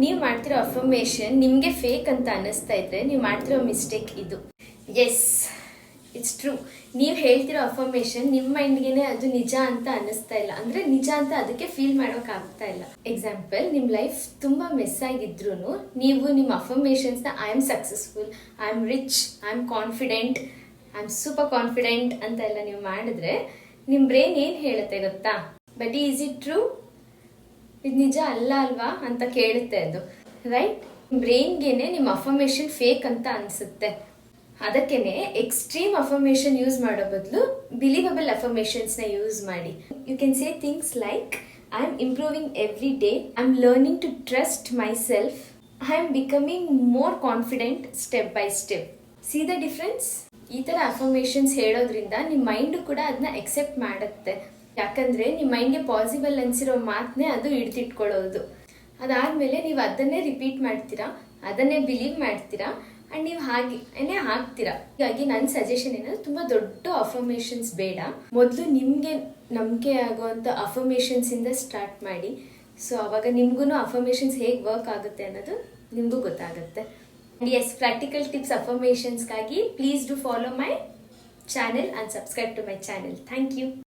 ನೀವು ಮಾಡ್ತಿರೋ ಅಫರ್ಮೇಷನ್ ನಿಮಗೆ ಫೇಕ್ ಅಂತ ಅನ್ನಿಸ್ತಾ ಇದ್ರೆ ನೀವು ಮಾಡ್ತಿರೋ ಮಿಸ್ಟೇಕ್ ಇದು. Yes, it's true. ನೀವು ಹೇಳ್ತಿರೋ ಅಫರ್ಮೇಷನ್ ನಿಮ್ಮ ಮೈಂಡ್ಗೆ ಅದು ನಿಜ ಅಂತ ಅನ್ನಿಸ್ತಾ ಇಲ್ಲ, ಅಂದರೆ ನಿಜ ಅಂತ ಅದಕ್ಕೆ ಫೀಲ್ ಮಾಡೋಕ್ಕಾಗ್ತಾ ಇಲ್ಲ. ಎಕ್ಸಾಂಪಲ್, ನಿಮ್ಮ ಲೈಫ್ ತುಂಬ ಮೆಸ್ ಆಗಿದ್ರು ನೀವು ನಿಮ್ಮ ಅಫರ್ಮೇಷನ್ಸ್ನ I am successful, I am rich, I am confident, I am super confident ಅಂತ ಎಲ್ಲ ನೀವು ಮಾಡಿದ್ರೆ ನಿಮ್ಮ ಬ್ರೈನ್ ಏನು ಹೇಳುತ್ತೆ ಗೊತ್ತಾ? But is it true? ಇದು ನಿಜ ಅಲ್ಲ ಅಲ್ವಾ ಅಂತ ಕೇಳುತ್ತೆ ಅದು, ರೈಟ್? ಬ್ರೈನ್ಗೆನೆ ನಿಮ್ಮ ಅಫರ್ಮೇಷನ್ ಫೇಕ್ ಅಂತ ಅನಿಸುತ್ತೆ. ಅದಕ್ಕೇನೆ ಎಕ್ಸ್ಟ್ರೀಮ್ ಅಫರ್ಮೇಷನ್ ಯೂಸ್ ಮಾಡೋ ಬದಲು ಬಿಲೀವಬಲ್ ಅಫರ್ಮೇಷನ್ಸ್ನ ಯೂಸ್ ಮಾಡಿ. You can say things like I am improving every day, I am learning to trust myself, I am becoming more confident step by step. See the difference? ಈ ಥರ affirmations ಹೇಳೋದ್ರಿಂದ ನಿಮ್ಮ mind ಕೂಡ ಅದನ್ನ accept ಮಾಡುತ್ತೆ. ಯಾಕಂದರೆ ನಿಮ್ಮ ಮೈಂಡ್ಗೆ possible ಅನಿಸಿರೋ ಮಾತನ್ನೇ ಅದು ಹಿಡ್ದಿಟ್ಕೊಳ್ಳೋದು. ಅದಾದಮೇಲೆ ನೀವು ಅದನ್ನೇ ರಿಪೀಟ್ ಮಾಡ್ತೀರಾ, ಅದನ್ನೇ ಬಿಲೀವ್ ಮಾಡ್ತೀರಾ, ಆ್ಯಂಡ್ ನೀವು ಹಾಗೇನೆ ಆಗ್ತೀರಾ. ಹೀಗಾಗಿ ನನ್ನ ಸಜೆಷನ್ ಏನಂದ್ರೆ ತುಂಬ ದೊಡ್ಡ ಅಫರ್ಮೇಷನ್ಸ್ ಬೇಡ, ಮೊದಲು ನಿಮಗೆ ನಂಬಿಕೆ ಆಗೋವಂಥ ಅಫರ್ಮೇಷನ್ಸಿಂದ ಸ್ಟಾರ್ಟ್ ಮಾಡಿ. ಸೊ ಅವಾಗ ನಿಮಗೂ ಅಫರ್ಮೇಷನ್ಸ್ ಹೇಗೆ ವರ್ಕ್ ಆಗುತ್ತೆ ಅನ್ನೋದು ನಿಮಗೂ ಗೊತ್ತಾಗುತ್ತೆ. ಆ್ಯಂಡ್ ಎಸ್, ಪ್ರಾಕ್ಟಿಕಲ್ ಟಿಪ್ಸ್ ಅಫರ್ಮೇಷನ್ಸ್ಗಾಗಿ please do follow my channel and subscribe to my channel. Thank you.